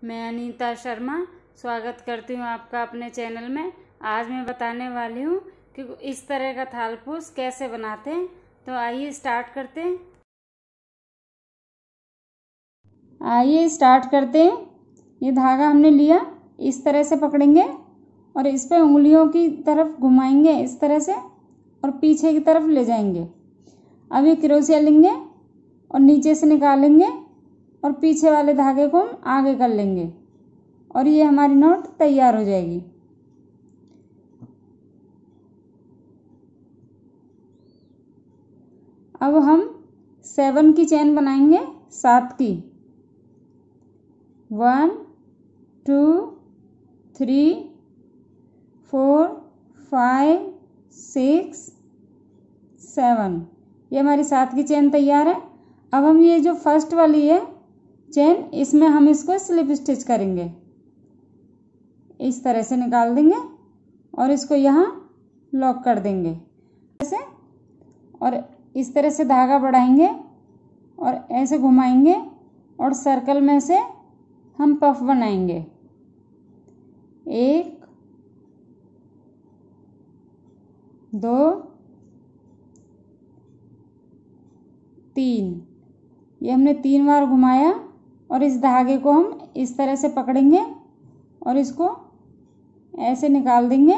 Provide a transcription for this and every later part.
मैं अनीता शर्मा स्वागत करती हूँ आपका अपने चैनल में। आज मैं बताने वाली हूँ कि इस तरह का थालपूस कैसे बनाते हैं। तो आइए स्टार्ट करते हैं। ये धागा हमने लिया, इस तरह से पकड़ेंगे और इस पे उंगलियों की तरफ घुमाएंगे इस तरह से और पीछे की तरफ ले जाएंगे। अब ये क्रोशिया लेंगे और नीचे से निकालेंगे और पीछे वाले धागे को हम आगे कर लेंगे और ये हमारी नॉट तैयार हो जाएगी। अब हम 7 की चेन बनाएंगे, 7 की। 1 2 3 4 5 6 7, ये हमारी 7 की चेन तैयार है। अब हम ये जो फर्स्ट वाली है चेन, इसमें हम इसको स्लिप स्टिच करेंगे, इस तरह से निकाल देंगे और इसको यहाँ लॉक कर देंगे ऐसे, और इस तरह से धागा बढ़ाएंगे और ऐसे घुमाएंगे और सर्कल में से हम पफ बनाएंगे। 1 2 3, ये हमने 3 बार घुमाया और इस धागे को हम इस तरह से पकड़ेंगे और इसको ऐसे निकाल देंगे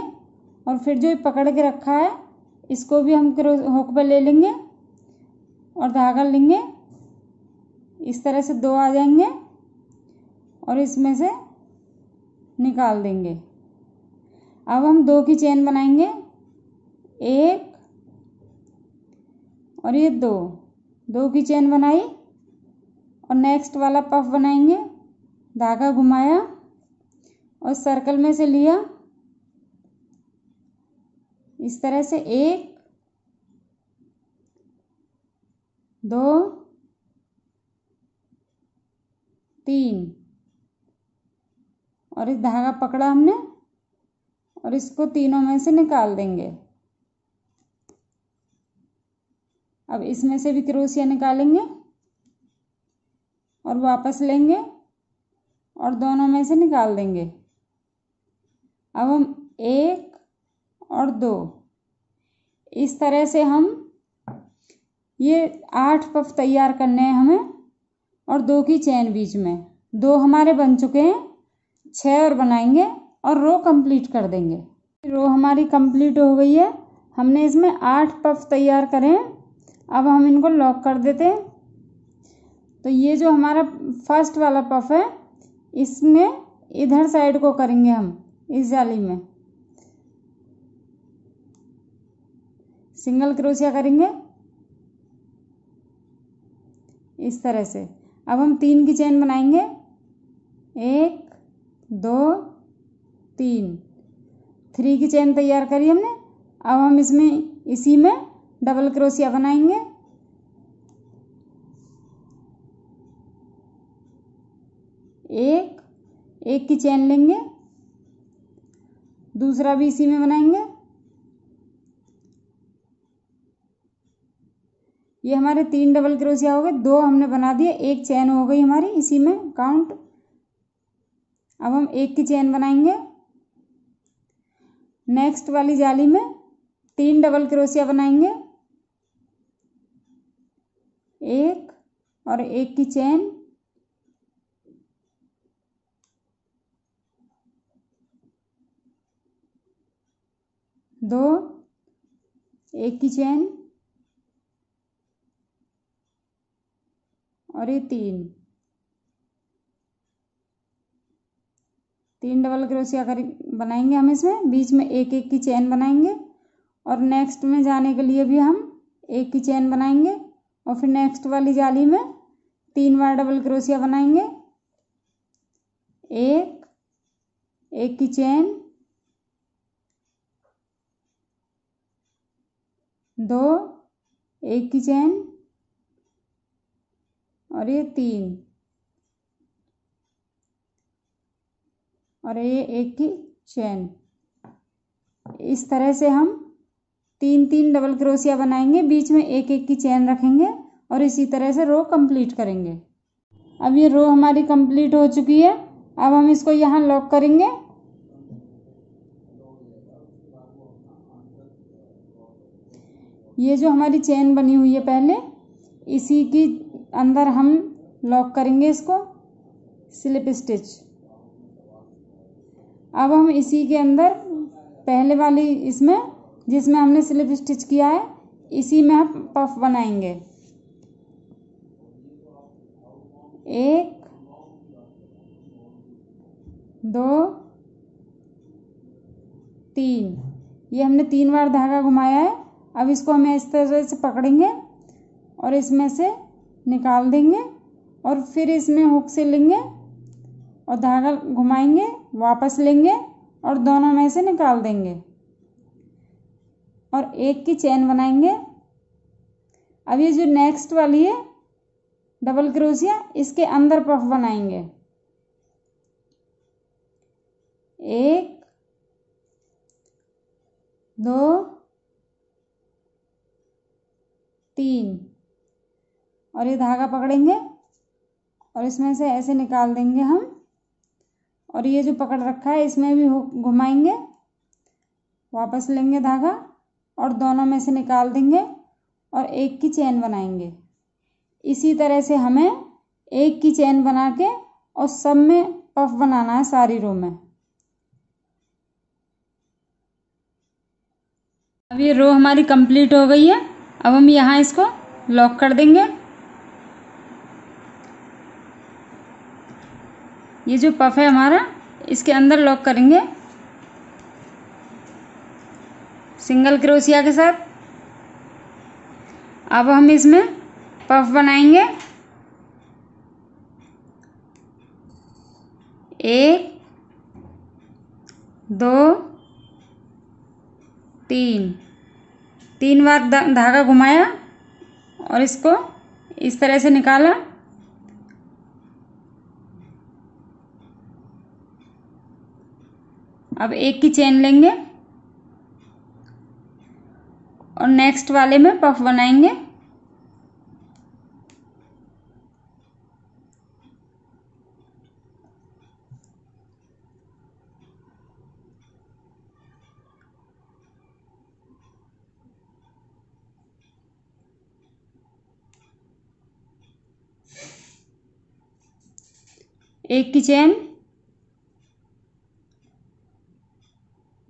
और फिर जो पकड़ के रखा है इसको भी हम हुक पे ले लेंगे और धागा लेंगे, इस तरह से 2 आ जाएंगे और इसमें से निकाल देंगे। अब हम 2 की चेन बनाएंगे, 1 और ये 2 की चेन बनाई और नेक्स्ट वाला पफ बनाएंगे। धागा घुमाया और सर्कल में से लिया इस तरह से, 1 2 3 और इस धागा पकड़ा हमने और इसको तीनों में से निकाल देंगे। अब इसमें से भी क्रोशिया निकालेंगे और वापस लेंगे और दोनों में से निकाल देंगे। अब हम 1 और 2 इस तरह से हम ये 8 पफ तैयार करने हैं हमें, और 2 की चेन बीच में। 2 हमारे बन चुके हैं, 6 और बनाएंगे और रो कंप्लीट कर देंगे। रो हमारी कंप्लीट हो गई है, हमने इसमें 8 पफ तैयार करे हैं। अब हम इनको लॉक कर देते हैं। तो ये जो हमारा फर्स्ट वाला पफ है इसमें इधर साइड को करेंगे हम, इस जाली में सिंगल क्रोशिया करेंगे इस तरह से। अब हम 3 की चेन बनाएंगे, 1 2 3, 3 की चेन तैयार करी हमने। अब हम इसमें इसी में डबल क्रोशिया बनाएंगे, 1 की चेन लेंगे, दूसरा भी इसी में बनाएंगे। ये हमारे 3 डबल क्रोशिया हो गए, 2 हमने बना दिए, 1 चेन हो गई हमारी इसी में काउंट। अब हम 1 की चेन बनाएंगे, नेक्स्ट वाली जाली में 3 डबल क्रोशिया बनाएंगे, 1 और 1 की चेन, 2 1 की चेन और ये 3 डबल क्रोशिया बनाएंगे हम इसमें, बीच में 1 की चेन बनाएंगे और नेक्स्ट में जाने के लिए भी हम 1 की चेन बनाएंगे और फिर नेक्स्ट वाली जाली में 3 बार डबल क्रोशिया बनाएंगे, 1 की चेन, 2 1 की चेन और ये 3 और ये 1 की चेन। इस तरह से हम 3 डबल क्रोशिया बनाएंगे, बीच में 1 की चेन रखेंगे और इसी तरह से रो कंप्लीट करेंगे। अब ये रो हमारी कंप्लीट हो चुकी है। अब हम इसको यहाँ लॉक करेंगे। ये जो हमारी चेन बनी हुई है पहले, इसी की अंदर हम लॉक करेंगे इसको स्लिप स्टिच। अब हम इसी के अंदर पहले वाली इसमें जिसमें हमने स्लिप स्टिच किया है, इसी में हम पफ बनाएंगे। 1 2 3, ये हमने 3 बार धागा घुमाया है। अब इसको हमें इस तरह से पकड़ेंगे और इसमें से निकाल देंगे और फिर इसमें हुक से लेंगे और धागा घुमाएंगे, वापस लेंगे और दोनों में से निकाल देंगे और एक की चेन बनाएंगे। अब ये जो नेक्स्ट वाली है डबल क्रोशिया, इसके अंदर पफ बनाएंगे। 1 2 3 और ये धागा पकड़ेंगे और इसमें से ऐसे निकाल देंगे हम और ये जो पकड़ रखा है इसमें भी हुक घुमाएंगे, वापस लेंगे धागा और दोनों में से निकाल देंगे और एक की चेन बनाएंगे। इसी तरह से हमें एक की चेन बना के और सब में पफ बनाना है सारी रो में। अब ये रो हमारी कंप्लीट हो गई है। अब हम यहाँ इसको लॉक कर देंगे। ये जो पफ है हमारा, इसके अंदर लॉक करेंगे सिंगल क्रोशिया के साथ। अब हम इसमें पफ बनाएंगे। 1 2 3 बार धागा घुमाया और इसको इस तरह से निकाला। अब एक की चेन लेंगे और नेक्स्ट वाले में पफ बनाएंगे। एक की चेन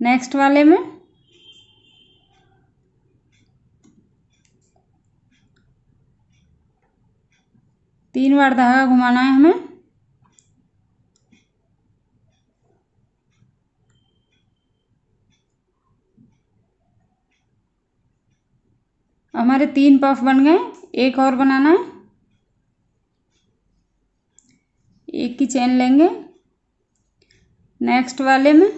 नेक्स्ट वाले में, तीन बार धागा घुमाना है हमें। हमारे 3 पफ बन गए, एक और बनाना है। एक की चेन लेंगे नेक्स्ट वाले में,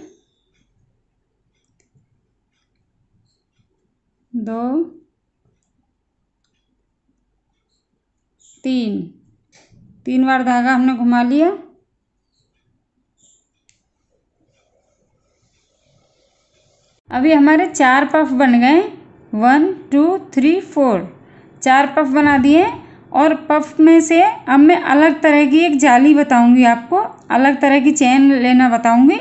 2 3 बार धागा हमने घुमा लिया। अभी हमारे 4 पफ बन गए, 1 2 3 4, 4 पफ बना दिए। और पफ में से अब मैं अलग तरह की एक जाली बताऊंगी आपको, अलग तरह की चेन लेना बताऊंगी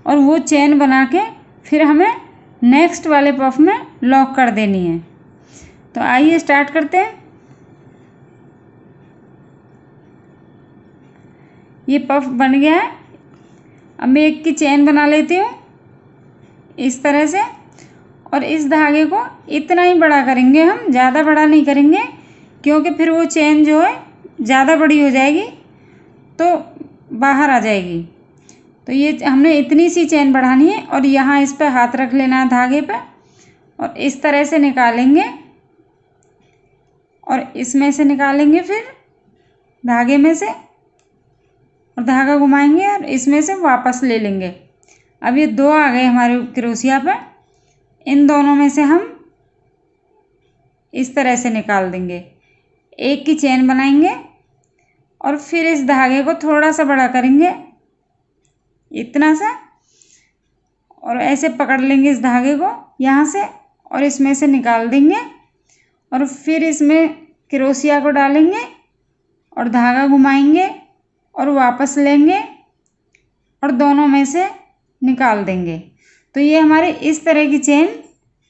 और वो चेन बना के फिर हमें नेक्स्ट वाले पफ में लॉक कर देनी है। तो आइए स्टार्ट करते हैं। ये पफ बन गया है। अब मैं एक की चेन बना लेती हूँ इस तरह से और इस धागे को इतना ही बड़ा करेंगे हम, ज़्यादा बड़ा नहीं करेंगे क्योंकि फिर वो चेन जो है ज़्यादा बड़ी हो जाएगी तो बाहर आ जाएगी। तो ये हमने इतनी सी चेन बढ़ानी है और यहाँ इस पर हाथ रख लेना है धागे पर और इस तरह से निकालेंगे और इसमें से निकालेंगे फिर धागे में से और धागा घुमाएंगे और इसमें से वापस ले लेंगे। अब ये 2 आ गए हमारे क्रोशिया पर, इन दोनों में से हम इस तरह से निकाल देंगे। एक की चेन बनाएंगे और फिर इस धागे को थोड़ा सा बड़ा करेंगे, इतना सा, और ऐसे पकड़ लेंगे इस धागे को यहाँ से और इसमें से निकाल देंगे और फिर इसमें क्रोशिया को डालेंगे और धागा घुमाएंगे और वापस लेंगे और दोनों में से निकाल देंगे। तो ये हमारे इस तरह की चेन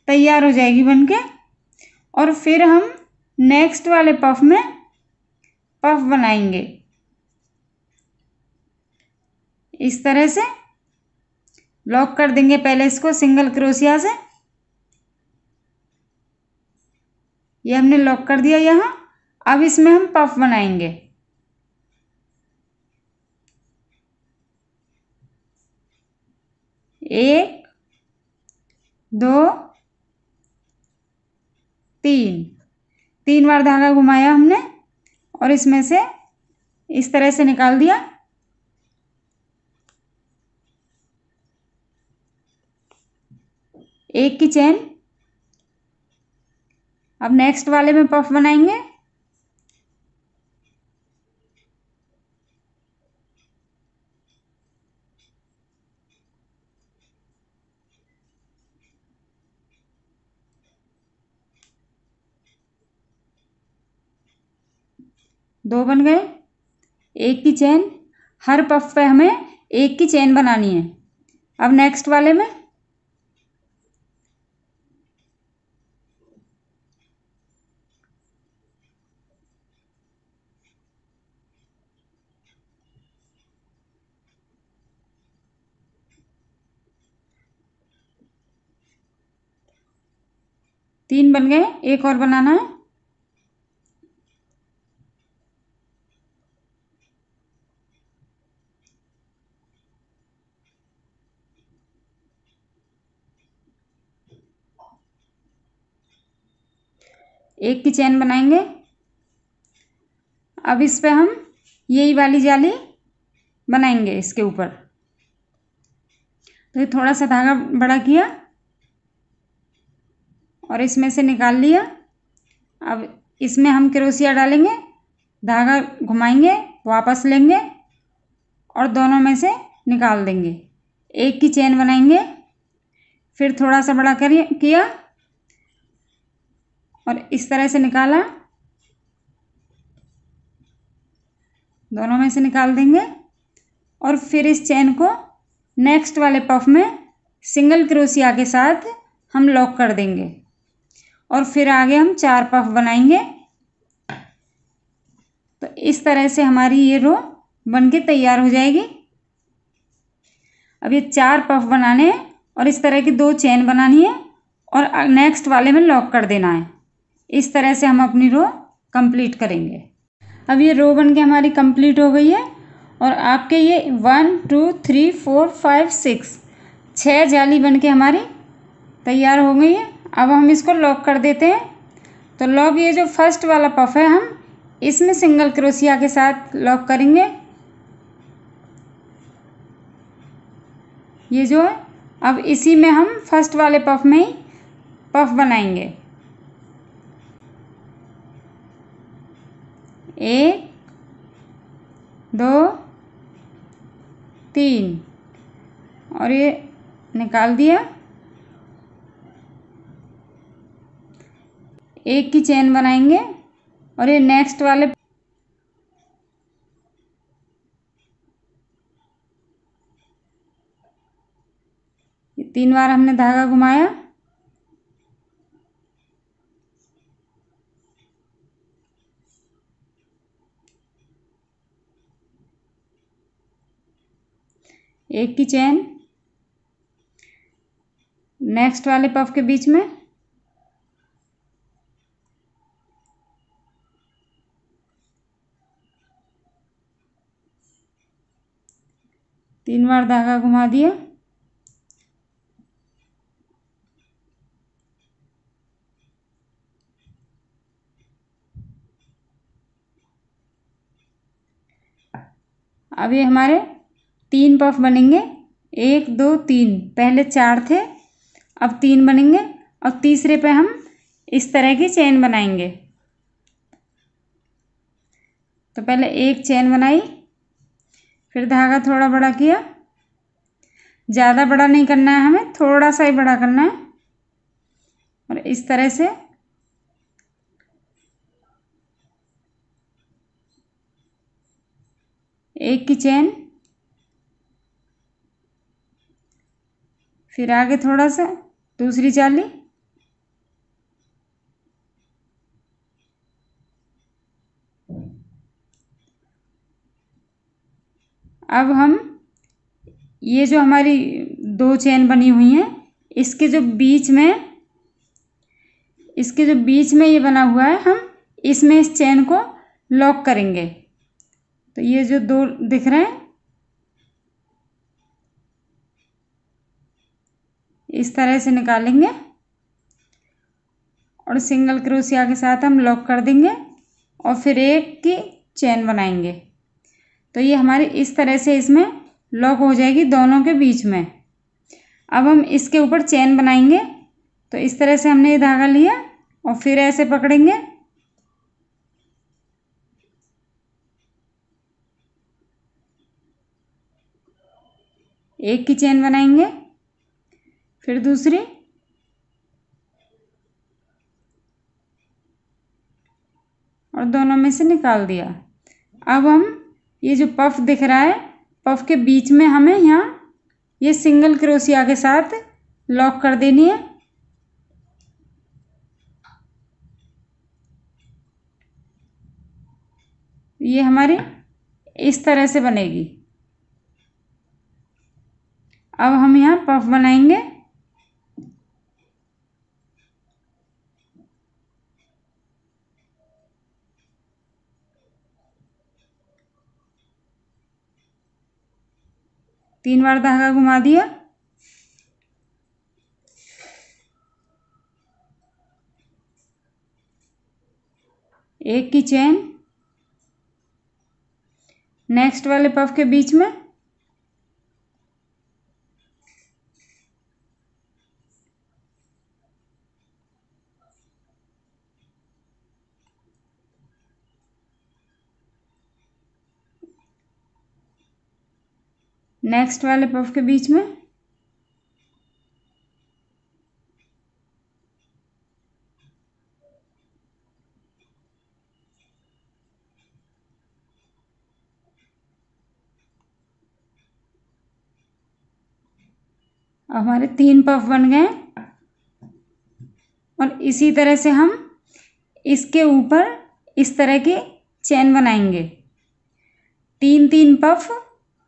तैयार हो जाएगी बनके। और फिर हम नेक्स्ट वाले पफ में पफ बनाएंगे इस तरह से। लॉक कर देंगे पहले इसको सिंगल क्रोशिया से। ये हमने लॉक कर दिया यहाँ। अब इसमें हम पफ बनाएंगे। एक, दो, तीन, 3 बार धागा घुमाया हमने और इसमें से इस तरह से निकाल दिया। एक की चेन। अब नेक्स्ट वाले में पफ बनाएंगे। दो बन गए। एक की चेन। हर पफ पे हमें एक की चेन बनानी है। अब नेक्स्ट वाले में तीन बन गए। एक और बनाना है। एक की चेन बनाएंगे। अब इस पे हम यही वाली जाली बनाएंगे इसके ऊपर। तो ये थोड़ा सा धागा बड़ा किया और इसमें से निकाल लिया। अब इसमें हम क्रोशिया डालेंगे, धागा घुमाएंगे, वापस लेंगे और दोनों में से निकाल देंगे। एक की चेन बनाएंगे, फिर थोड़ा सा बड़ा किया और इस तरह से निकाला। दोनों में से निकाल देंगे और फिर इस चेन को नेक्स्ट वाले पफ में सिंगल क्रोशिया के साथ हम लॉक कर देंगे और फिर आगे हम 4 पफ बनाएंगे। तो इस तरह से हमारी ये रो बनके तैयार हो जाएगी। अब ये 4 पफ बनाने हैं और इस तरह की 2 चेन बनानी है और नेक्स्ट वाले में लॉक कर देना है। इस तरह से हम अपनी रो कंप्लीट करेंगे। अब ये रो बनके हमारी कंप्लीट हो गई है और आपके ये 1 2 3 4 5 6 जाली बनके हमारी तैयार हो गई है। अब हम इसको लॉक कर देते हैं। तो लॉक, ये जो फर्स्ट वाला पफ है हम इसमें सिंगल क्रोशिया के साथ लॉक करेंगे। ये जो है, अब इसी में हम फर्स्ट वाले पफ में ही पफ बनाएंगे। 1 2 3 और ये निकाल दिया। एक की चेन बनाएंगे और ये नेक्स्ट वाले ये 3 बार हमने धागा घुमाया। एक की चेन नेक्स्ट वाले पफ के बीच में, तीन बार धागा घुमा दिया। अब ये हमारे 3 पफ बनेंगे। 1 2 3, पहले 4 थे, अब 3 बनेंगे और तीसरे पे हम इस तरह की चेन बनाएंगे। तो पहले एक चेन बनाई, फिर धागा थोड़ा बड़ा किया। ज़्यादा बड़ा नहीं करना है हमें, थोड़ा सा ही बड़ा करना है और इस तरह से एक की चेन, फिर आगे थोड़ा सा दूसरी जाली, अब हम ये जो हमारी 2 चेन बनी हुई हैं इसके जो बीच में ये बना हुआ है, हम इसमें इस चेन को लॉक करेंगे। तो ये जो 2 दिख रहे हैं इस तरह से निकालेंगे और सिंगल क्रोशिया के साथ हम लॉक कर देंगे और फिर एक की चेन बनाएंगे। तो ये हमारी इस तरह से इसमें लॉक हो जाएगी दोनों के बीच में। अब हम इसके ऊपर चेन बनाएंगे। तो इस तरह से हमने ये धागा लिया और फिर ऐसे पकड़ेंगे, एक की चेन बनाएंगे, फिर दूसरी, और दोनों में से निकाल दिया। अब हम ये जो पफ दिख रहा है, पफ के बीच में हमें यहाँ ये सिंगल क्रोशिया के साथ लॉक कर देनी है। ये हमारी इस तरह से बनेगी। अब हम यहाँ पफ बनाएंगे। तीन बार धागा घुमा दिया, एक की चेन, नेक्स्ट वाले पफ के बीच में, नेक्स्ट वाले पफ के बीच में, हमारे 3 पफ बन गए। और इसी तरह से हम इसके ऊपर इस तरह की चेन बनाएंगे, 3 पफ,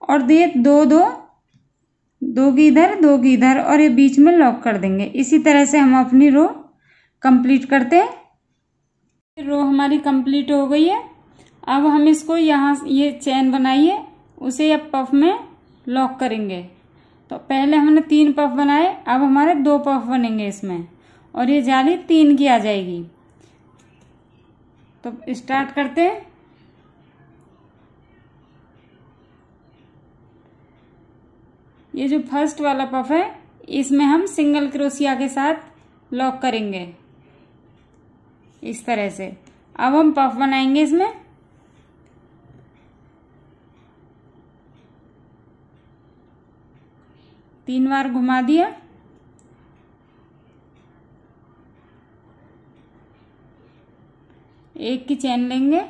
और ये 2 की इधर 2 की इधर, और ये बीच में लॉक कर देंगे। इसी तरह से हम अपनी रो कंप्लीट करते हैं। रो हमारी कंप्लीट हो गई है। अब हम इसको यहाँ ये चेन बनाइए उसे अब पफ में लॉक करेंगे। तो पहले हमने 3 पफ बनाए, अब हमारे 2 पफ बनेंगे इसमें, और ये जाली 3 की आ जाएगी। तो स्टार्ट करते हैं। ये जो फर्स्ट वाला पफ है इसमें हम सिंगल क्रोशिया के साथ लॉक करेंगे इस तरह से। अब हम पफ बनाएंगे इसमें। तीन बार घुमा दिया, एक की चेन लेंगे,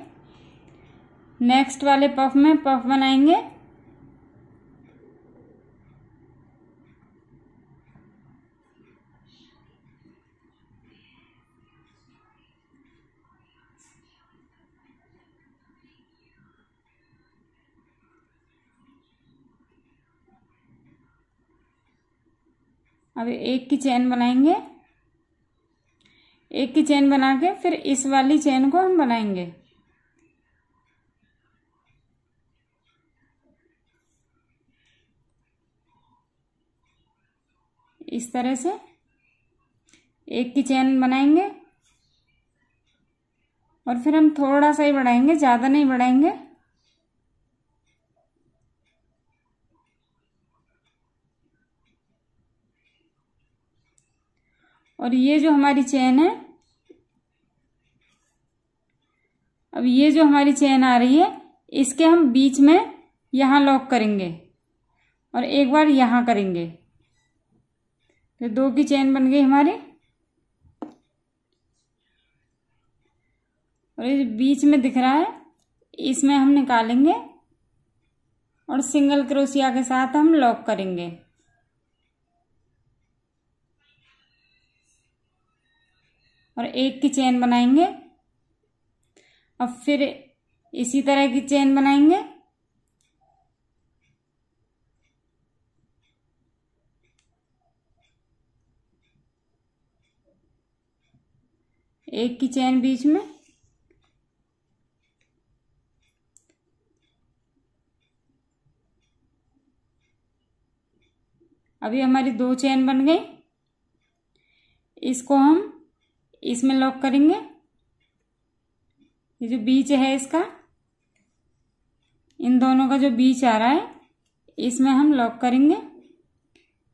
नेक्स्ट वाले पफ में पफ बनाएंगे, अब एक की चेन बनाएंगे, एक की चेन बना के फिर इस वाली चेन को हम बनाएंगे। इस तरह से एक की चेन बनाएंगे और फिर हम थोड़ा सा ही बढ़ाएंगे, ज्यादा नहीं बढ़ाएंगे। और ये जो हमारी चेन है, अब ये जो हमारी चेन आ रही है इसके हम बीच में यहां लॉक करेंगे और एक बार यहां करेंगे। तो 2 की चेन बन गई हमारी। और ये बीच में दिख रहा है इसमें हम निकालेंगे और सिंगल क्रोशिया के साथ हम लॉक करेंगे। और एक की चेन बनाएंगे। अब फिर इसी तरह की चेन बनाएंगे। एक की चेन बीच में, अभी हमारी 2 चेन बन गई। इसको हम इसमें लॉक करेंगे। ये जो बीच है इसका, इन दोनों का जो बीच आ रहा है, इसमें हम लॉक करेंगे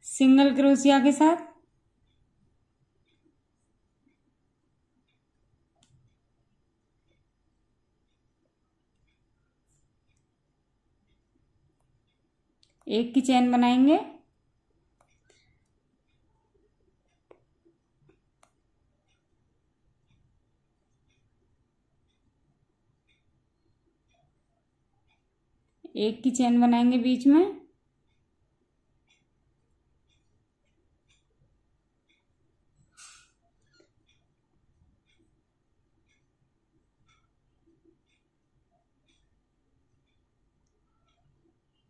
सिंगल क्रोशिया के साथ। एक की चेन बनाएंगे। एक की चेन बनाएंगे बीच में।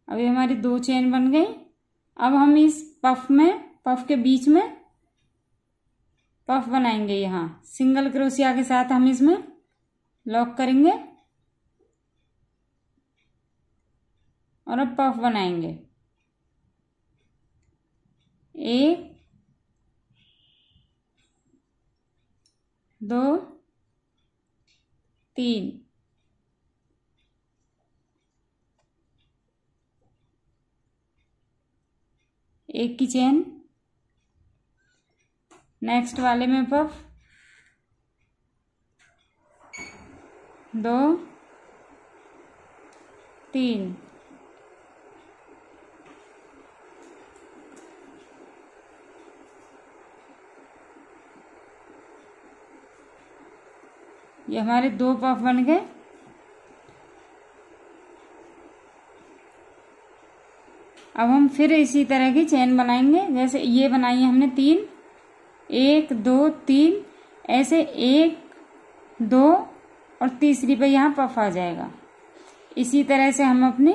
अभी हमारी 2 चेन बन गई। अब हम इस पफ के बीच में पफ बनाएंगे। यहाँ सिंगल क्रोशिया के साथ हम इसमें लॉक करेंगे और अब पफ बनाएंगे। 1 2 3, एक की चेन, नेक्स्ट वाले में पफ, 2 3, ये हमारे 2 पफ बन गए। अब हम फिर इसी तरह की चेन बनाएंगे। जैसे ये बनाई है हमने 3, 1 2 3, ऐसे 1 2 और तीसरी पे यहाँ पफ आ जाएगा। इसी तरह से हम अपनी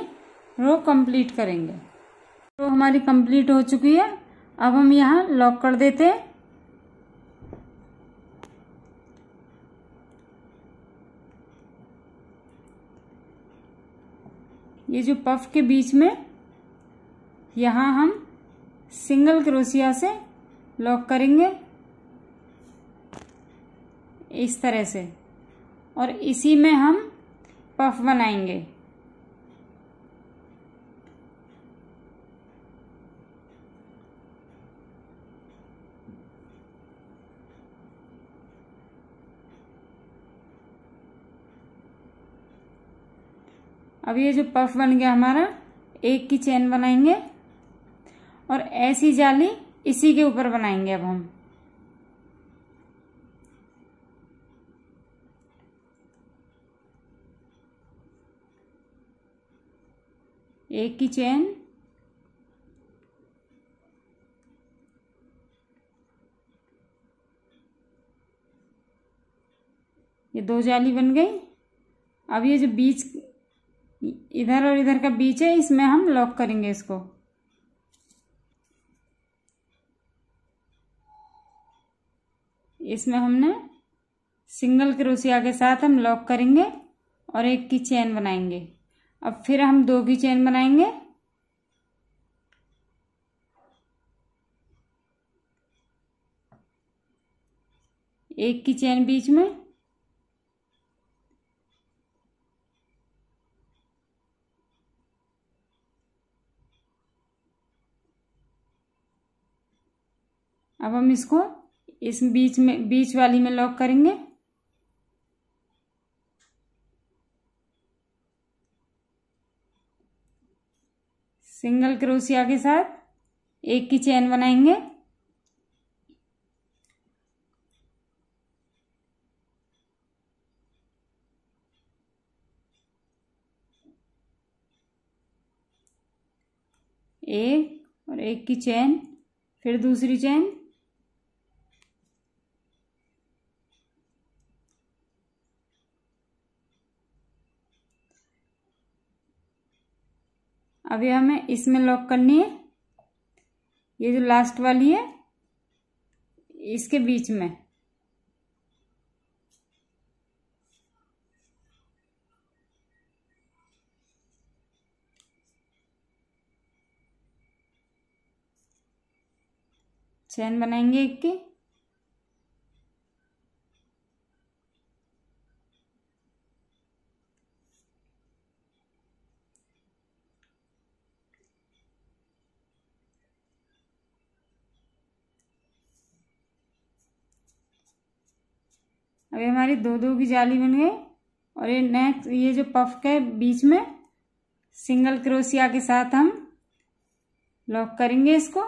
रो कंप्लीट करेंगे। रो हमारी कंप्लीट हो चुकी है। अब हम यहाँ लॉक कर देते हैं। ये जो पफ के बीच में, यहाँ हम सिंगल क्रोशिया से लॉक करेंगे इस तरह से, और इसी में हम पफ बनाएंगे। अब ये जो पफ बन गया हमारा, एक की चेन बनाएंगे और ऐसी जाली इसी के ऊपर बनाएंगे। अब हम एक की चेन, ये 2 जाली बन गई। अब ये जो बीच, इधर और इधर का बीच है, इसमें हम लॉक करेंगे इसको। इसमें हमने सिंगल क्रोशिया के साथ हम लॉक करेंगे और एक की चेन बनाएंगे। अब फिर हम 2 की चेन बनाएंगे। एक की चेन बीच में, अब हम इसको इस बीच वाली में लॉक करेंगे। सिंगल क्रोशिया के साथ एक की चेन बनाएंगे। एक और एक की चेन, फिर दूसरी चेन, अभी हमें इसमें लॉक करनी है, ये जो लास्ट वाली है इसके बीच में। चैन बनाएंगे एक की। अभी हमारी दो दो की जाली बन गई और ये नेक्स्ट ये जो पफ के बीच में सिंगल क्रोशिया के साथ हम लॉक करेंगे इसको।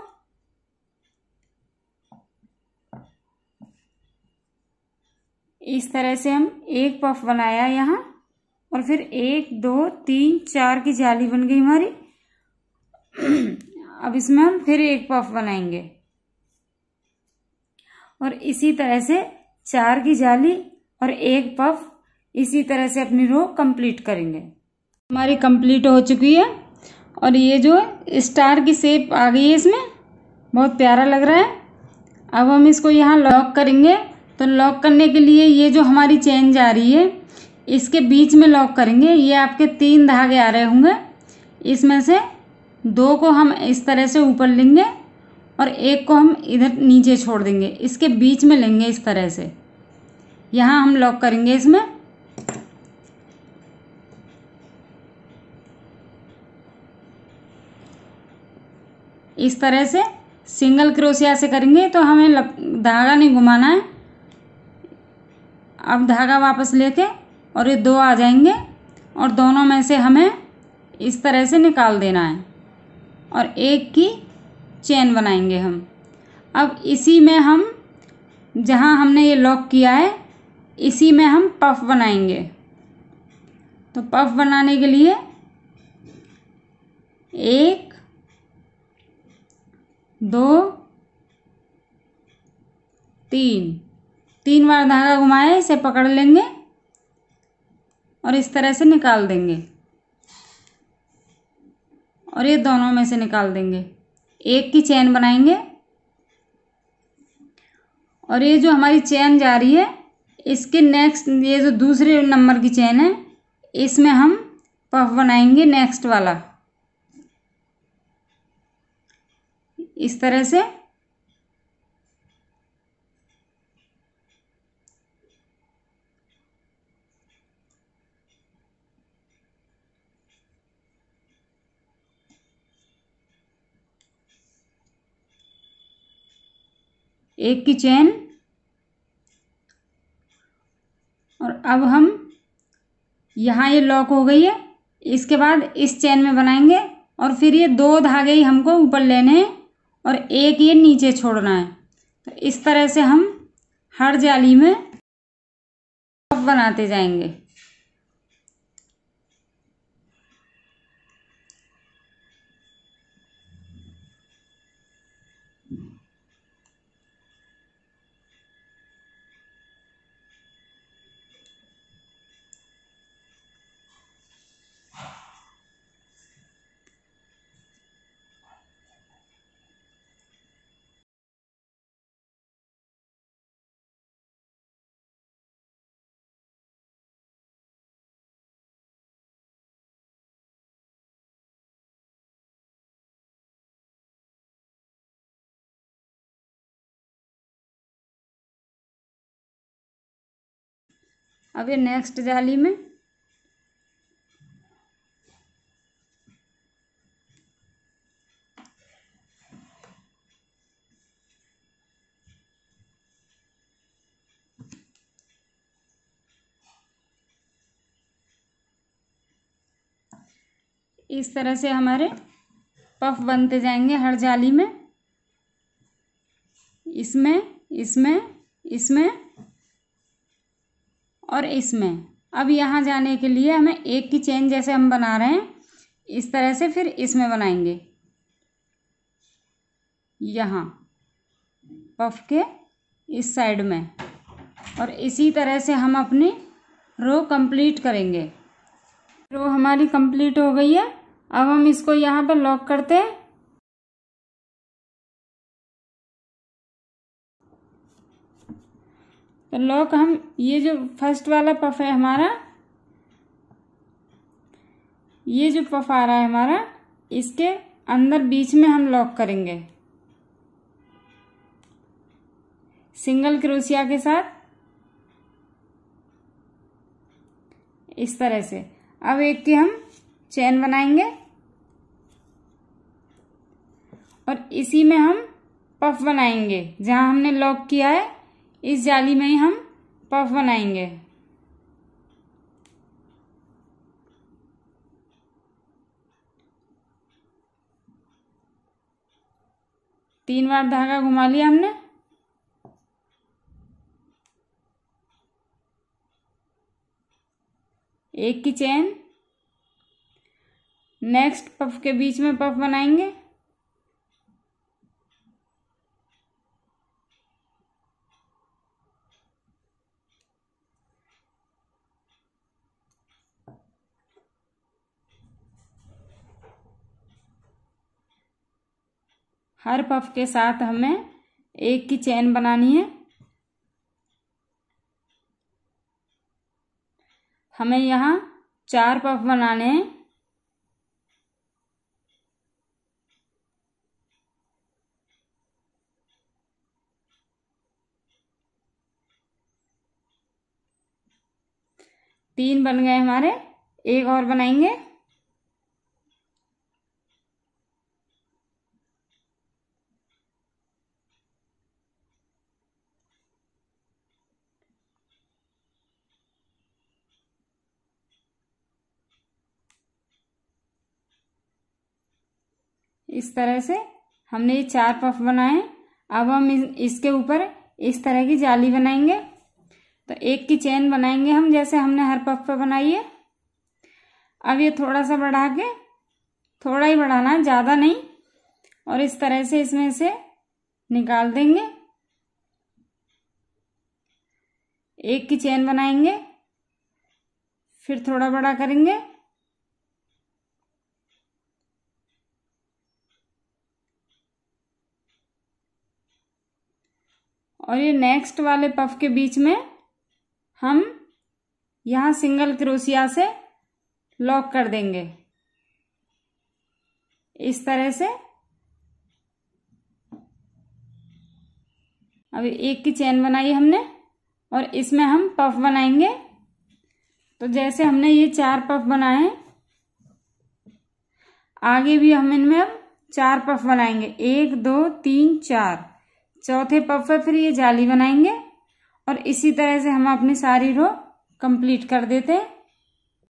इस तरह से हम एक पफ बनाया यहाँ और फिर 1 2 3 4 की जाली बन गई हमारी। अब इसमें हम फिर एक पफ बनाएंगे और इसी तरह से 4 की जाली और एक पफ, इसी तरह से अपनी रो कंप्लीट करेंगे। हमारी कंप्लीट हो चुकी है और ये जो स्टार की शेप आ गई है इसमें, बहुत प्यारा लग रहा है। अब हम इसको यहाँ लॉक करेंगे, तो लॉक करने के लिए ये जो हमारी चेन जा रही है इसके बीच में लॉक करेंगे। ये आपके 3 धागे आ रहे होंगे, इसमें से 2 को हम इस तरह से ऊपर लेंगे और एक को हम इधर नीचे छोड़ देंगे, इसके बीच में लेंगे इस तरह से। यहाँ हम लॉक करेंगे इसमें। इस तरह से सिंगल क्रोशिया से करेंगे तो हमें धागा नहीं घुमाना है। अब धागा वापस लेके और ये 2 आ जाएंगे और दोनों में से हमें इस तरह से निकाल देना है और एक की चेन बनाएंगे हम। अब इसी में हम जहाँ हमने ये लॉक किया है इसी में हम पफ बनाएंगे। तो पफ बनाने के लिए 1 2 3 बार धागा घुमाए, इसे पकड़ लेंगे और इस तरह से निकाल देंगे और ये दोनों में से निकाल देंगे। एक की चेन बनाएंगे और ये जो हमारी चेन जा रही है इसके नेक्स्ट ये जो दूसरे नंबर की चेन है इसमें हम पफ बनाएंगे नेक्स्ट वाला, इस तरह से। एक की चेन और अब हम यहाँ ये लॉक हो गई है, इसके बाद इस चेन में बनाएंगे और फिर ये 2 धागे ही हमको ऊपर लेने हैं और एक ये नीचे छोड़ना है। तो इस तरह से हम हर जाली में पफ बनाते जाएंगे। अब ये नेक्स्ट जाली में इस तरह से हमारे पफ बनते जाएंगे हर जाली में, इसमें इसमें इसमें और इसमें। अब यहाँ जाने के लिए हमें एक की चेन जैसे हम बना रहे हैं इस तरह से फिर इसमें बनाएंगे, यहाँ पफ के इस साइड में, और इसी तरह से हम अपनी रो कंप्लीट करेंगे। रो हमारी कंप्लीट हो गई है। अब हम इसको यहाँ पर लॉक करते हैं। तो लॉक हम ये जो फर्स्ट वाला पफ है हमारा, ये जो पफ आ रहा है हमारा, इसके अंदर बीच में हम लॉक करेंगे सिंगल क्रोशिया के साथ, इस तरह से। अब एक की हम चेन बनाएंगे और इसी में हम पफ बनाएंगे। जहां हमने लॉक किया है इस जाली में ही हम पफ बनाएंगे। तीन बार धागा घुमा लिया हमने। एक की चेन, नेक्स्ट पफ के बीच में पफ बनाएंगे, हर पफ के साथ हमें एक की चेन बनानी है। हमें यहाँ 4 पफ बनाने हैं। तीन बन गए हमारे, एक और बनाएंगे। इस तरह से हमने ये 4 पफ बनाए। अब हम इसके ऊपर इस तरह की जाली बनाएंगे। तो एक की चेन बनाएंगे हम, जैसे हमने हर पफ पे बनाई है। अब ये थोड़ा सा बढ़ा के, थोड़ा ही बढ़ाना है, ज़्यादा नहीं, और इस तरह से इसमें से निकाल देंगे। एक की चेन बनाएंगे, फिर थोड़ा बड़ा करेंगे, और ये नेक्स्ट वाले पफ के बीच में हम यहाँ सिंगल क्रोशिया से लॉक कर देंगे, इस तरह से। अभी एक की चेन बनाई हमने और इसमें हम पफ बनाएंगे। तो जैसे हमने ये 4 पफ बनाए हैं, आगे भी हम इनमें अब 4 पफ बनाएंगे। 1 2 3 4, चौथे पफ पे फिर ये जाली बनाएंगे और इसी तरह से हम अपनी सारी रो कंप्लीट कर देते हैं।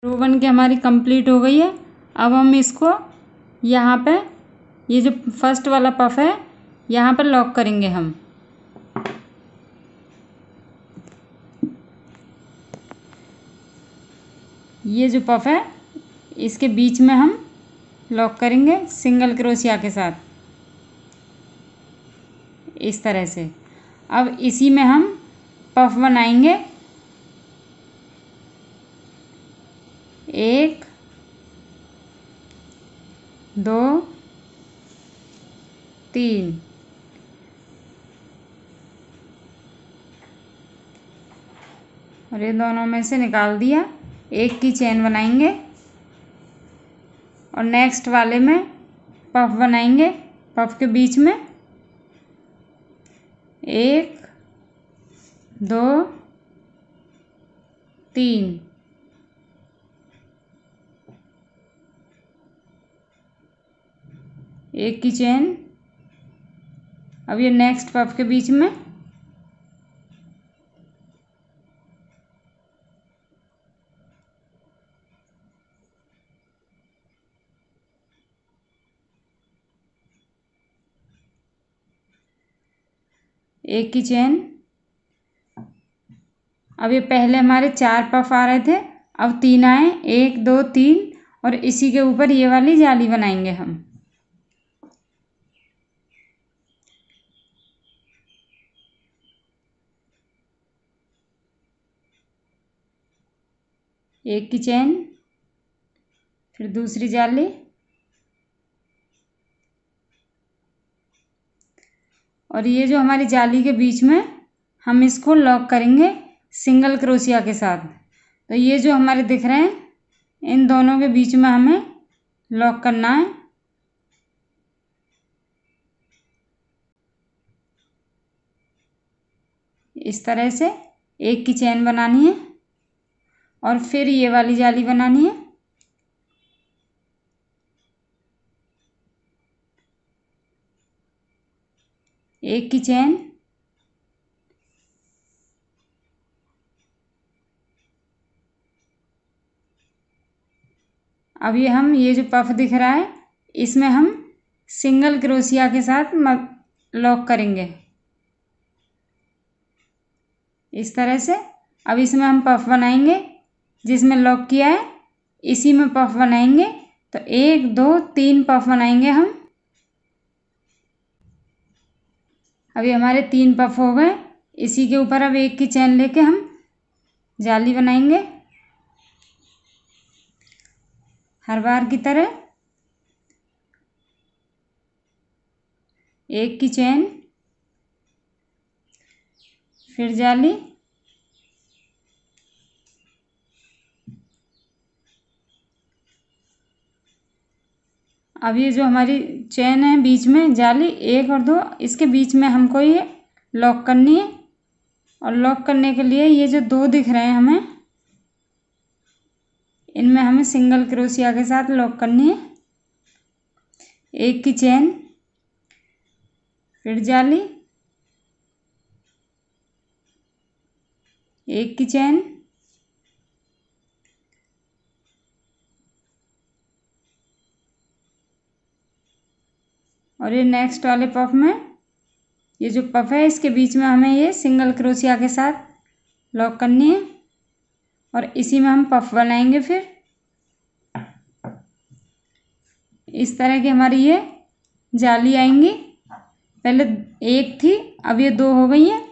रो बन के हमारी कंप्लीट हो गई है। अब हम इसको यहाँ पे, ये जो फर्स्ट वाला पफ है, यहाँ पर लॉक करेंगे हम। ये जो पफ है इसके बीच में हम लॉक करेंगे सिंगल क्रोशिया के साथ, इस तरह से। अब इसी में हम पफ बनाएंगे। 1 2 3, और ये दोनों में से निकाल दिया। एक की चेन बनाएंगे और नेक्स्ट वाले में पफ बनाएंगे, पफ के बीच में 1 2 3, एक की चेन। अब ये नेक्स्ट पफ के बीच में एक की चेन। अब ये पहले हमारे 4 पफ आ रहे थे, अब 3 आए, 1 2 3, और इसी के ऊपर ये वाली जाली बनाएंगे हम। एक की चेन, फिर दूसरी जाली, और ये जो हमारी जाली के बीच में हम इसको लॉक करेंगे सिंगल क्रोशिया के साथ। तो ये जो हमारे दिख रहे हैं इन दोनों के बीच में हमें लॉक करना है। इस तरह से एक की चेन बनानी है और फिर ये वाली जाली बनानी है। एक की चेन, अब ये जो पफ दिख रहा है इसमें हम सिंगल क्रोशिया के साथ लॉक करेंगे इस तरह से। अब इसमें हम पफ बनाएंगे, जिसमें लॉक किया है इसी में पफ बनाएंगे। तो 1 2 3 पफ बनाएंगे हम। अभी हमारे 3 पफ हो गए। इसी के ऊपर अब एक की चेन लेके हम जाली बनाएंगे हर बार की तरह। एक की चेन, फिर जाली, अब ये जो हमारी चेन है बीच में जाली 1 और 2, इसके बीच में हमको ये लॉक करनी है। और लॉक करने के लिए ये जो 2 दिख रहे हैं हमें, इनमें हमें सिंगल क्रोशिया के साथ लॉक करनी है। एक की चेन, फिर जाली, एक की चेन, और ये नेक्स्ट वाले पफ में ये जो पफ है इसके बीच में हमें ये सिंगल क्रोशिया के साथ लॉक करनी है और इसी में हम पफ बनाएंगे। फिर इस तरह की हमारी ये जाली आएंगी। पहले 1 थी, अब ये 2 हो गई हैं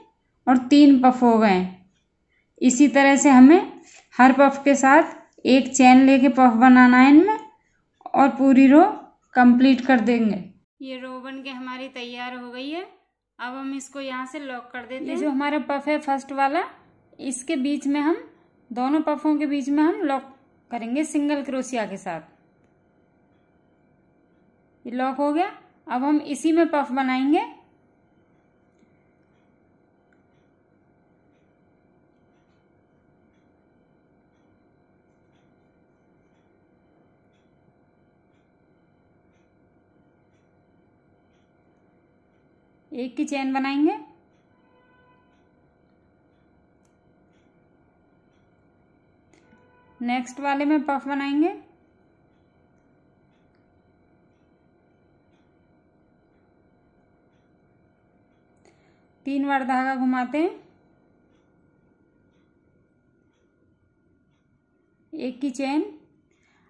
और 3 पफ हो गए हैं। इसी तरह से हमें हर पफ के साथ एक चेन लेके पफ बनाना है इनमें और पूरी रो कंप्लीट कर देंगे। ये रो बन के हमारी तैयार हो गई है। अब हम इसको यहाँ से लॉक कर देते हैं। ये जो हमारा पफ है फर्स्ट वाला, इसके बीच में हम दोनों पफों के बीच में हम लॉक करेंगे सिंगल क्रोशिया के साथ। ये लॉक हो गया। अब हम इसी में पफ बनाएंगे। एक की चेन बनाएंगे, नेक्स्ट वाले में पफ बनाएंगे, तीन बार धागा घुमाते हैं, एक की चेन।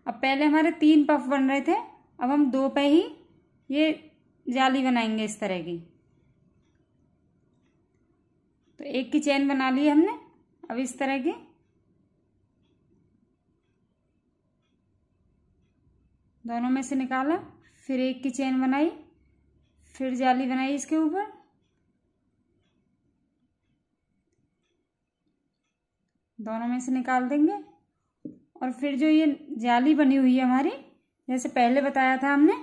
अब पहले हमारे 3 पफ बन रहे थे, अब हम 2 पे ही ये जाली बनाएंगे इस तरह की। तो एक की चेन बना ली हमने। अब इस तरह की दोनों में से निकाला, फिर एक की चेन बनाई, फिर जाली बनाई इसके ऊपर, दोनों में से निकाल देंगे। और फिर जो ये जाली बनी हुई है हमारी, जैसे पहले बताया था हमने,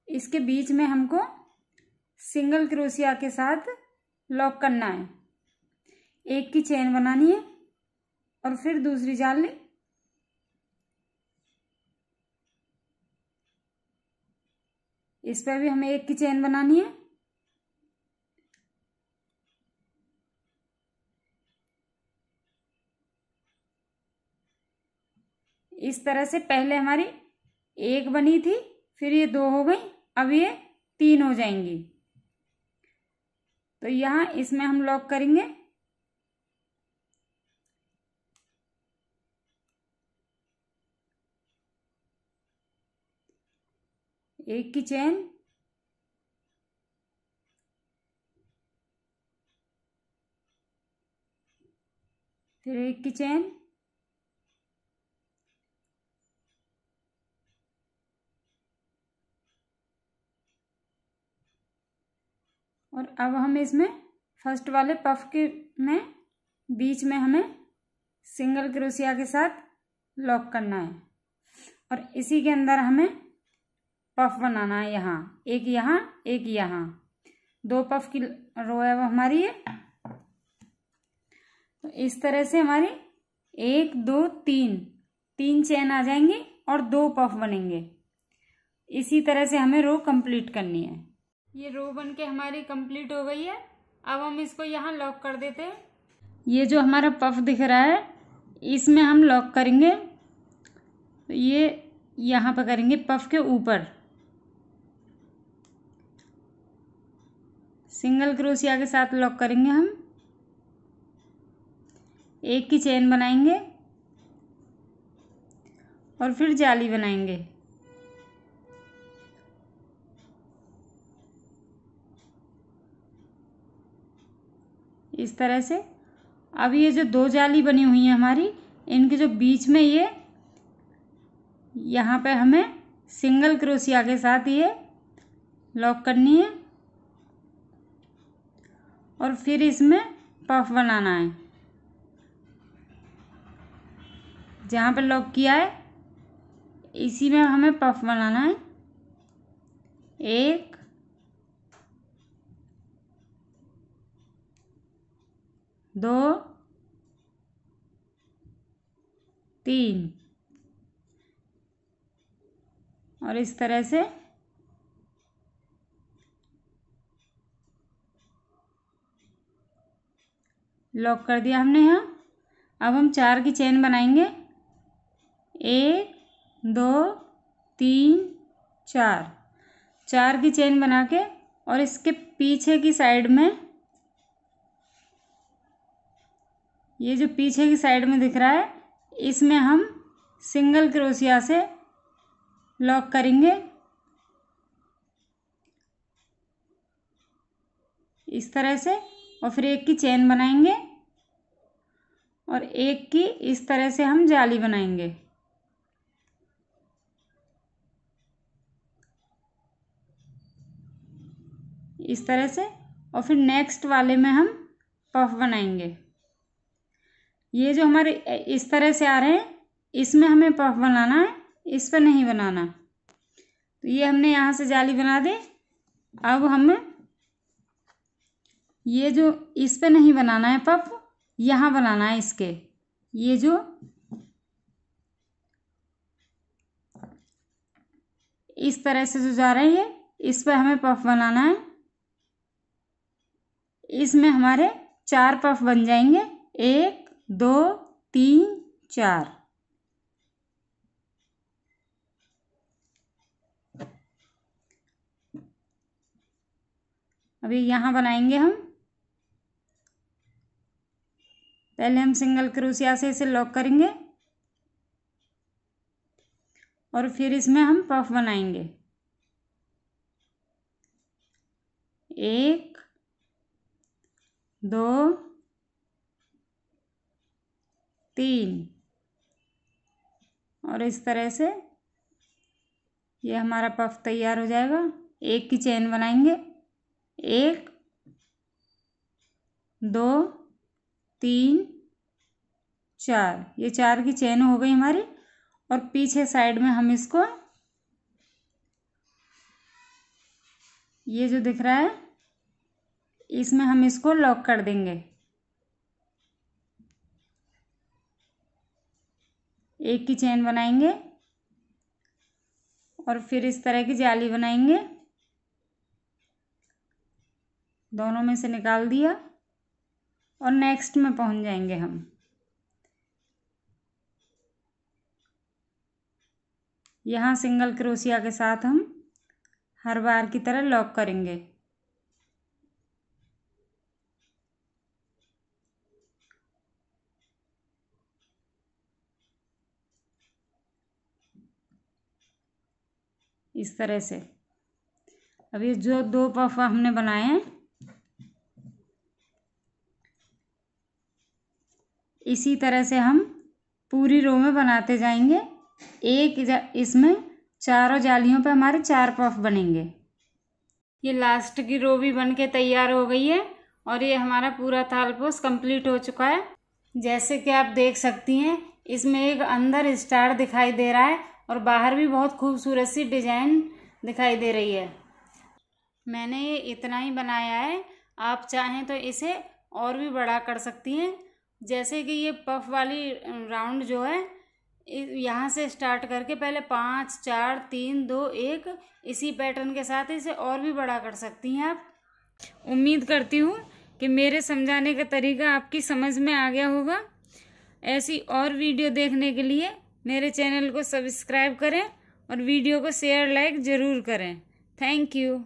इसके बीच में हमको सिंगल क्रोशिया के साथ लॉक करना है। एक की चेन बनानी है और फिर दूसरी जाली, इस पर भी हमें एक की चेन बनानी है। इस तरह से पहले हमारी 1 बनी थी, फिर ये 2 हो गई, अब ये 3 हो जाएंगी। तो यहाँ इसमें हम लॉक करेंगे। एक की चेन, फिर एक की चेन, और अब हम इसमें फर्स्ट वाले पफ के में बीच में हमें सिंगल क्रोशिया के साथ लॉक करना है और इसी के अंदर हमें पफ बनाना है। यहाँ एक यहाँ 2 पफ की रो है वो हमारी है। तो इस तरह से हमारी 1 2 3 चेन आ जाएंगी और 2 पफ बनेंगे। इसी तरह से हमें रो कंप्लीट करनी है। ये रो बन के हमारी कंप्लीट हो गई है। अब हम इसको यहाँ लॉक कर देते हैं। ये जो हमारा पफ दिख रहा है इसमें हम लॉक करेंगे। तो ये यहाँ पर करेंगे पफ के ऊपर सिंगल क्रोशिया के साथ लॉक करेंगे। हम 1 की चेन बनाएंगे और फिर जाली बनाएंगे। इस तरह से। अब ये जो 2 जाली बनी हुई है हमारी, इनके जो बीच में ये यहाँ पे हमें सिंगल क्रोशिया के साथ ये लॉक करनी है और फिर इसमें पफ बनाना है। जहाँ पे लॉक किया है इसी में हमें पफ बनाना है। 1 2 3 और इस तरह से लॉक कर दिया हमने यहाँ। अब हम 4 की चेन बनाएंगे। 1 2 3 4 की चेन बना के और इसके पीछे की साइड में, ये जो पीछे की साइड में दिख रहा है इसमें हम सिंगल क्रोशिया से लॉक करेंगे इस तरह से और फिर 1 की चेन बनाएंगे और 1 की इस तरह से हम जाली बनाएंगे। इस तरह से और फिर नेक्स्ट वाले में हम पफ बनाएंगे। ये जो हमारे इस तरह से आ रहे हैं इसमें हमें पफ बनाना है, इस पर नहीं बनाना। तो ये हमने यहाँ से जाली बना दी। अब हमें ये जो इस पे नहीं बनाना है पफ, यहाँ बनाना है इसके। ये जो इस तरह से जो जा रही है इस पे हमें पफ बनाना है। इसमें हमारे 4 पफ बन जाएंगे। 1 2 3 4। अभी यहाँ बनाएंगे हम। पहले हम सिंगल क्रोशिया से इसे लॉक करेंगे और फिर इसमें हम पफ बनाएंगे। 1 2 3 और इस तरह से ये हमारा पफ तैयार हो जाएगा। 1 की चेन बनाएंगे। 1 2 3 4, ये 4 की चेन हो गई हमारी और पीछे साइड में हम इसको, ये जो दिख रहा है इसमें हम इसको लॉक कर देंगे। 1 की चेन बनाएंगे और फिर इस तरह की जाली बनाएंगे। दोनों में से निकाल दिया और नेक्स्ट में पहुंच जाएंगे हम। यहाँ सिंगल क्रोशिया के साथ हम हर बार की तरह लॉक करेंगे। इस तरह से। अब ये जो 2 पफ हमने बनाए हैं इसी तरह से हम पूरी रो में बनाते जाएंगे। इसमें चारों जालियों पे हमारे 4 पफ बनेंगे। ये लास्ट की रो भी बन के तैयार हो गई है और ये हमारा पूरा थालपोश कंप्लीट हो चुका है। जैसे कि आप देख सकती हैं, इसमें एक अंदर स्टार दिखाई दे रहा है और बाहर भी बहुत खूबसूरत सी डिजाइन दिखाई दे रही है। मैंने ये इतना ही बनाया है, आप चाहें तो इसे और भी बड़ा कर सकती हैं। जैसे कि ये पफ वाली राउंड जो है, यहाँ से स्टार्ट करके पहले 5 4 3 2 1 इसी पैटर्न के साथ इसे और भी बड़ा कर सकती हैं आप। उम्मीद करती हूँ कि मेरे समझाने का तरीका आपकी समझ में आ गया होगा। ऐसी और वीडियो देखने के लिए मेरे चैनल को सब्सक्राइब करें और वीडियो को शेयर लाइक ज़रूर करें। Thank you.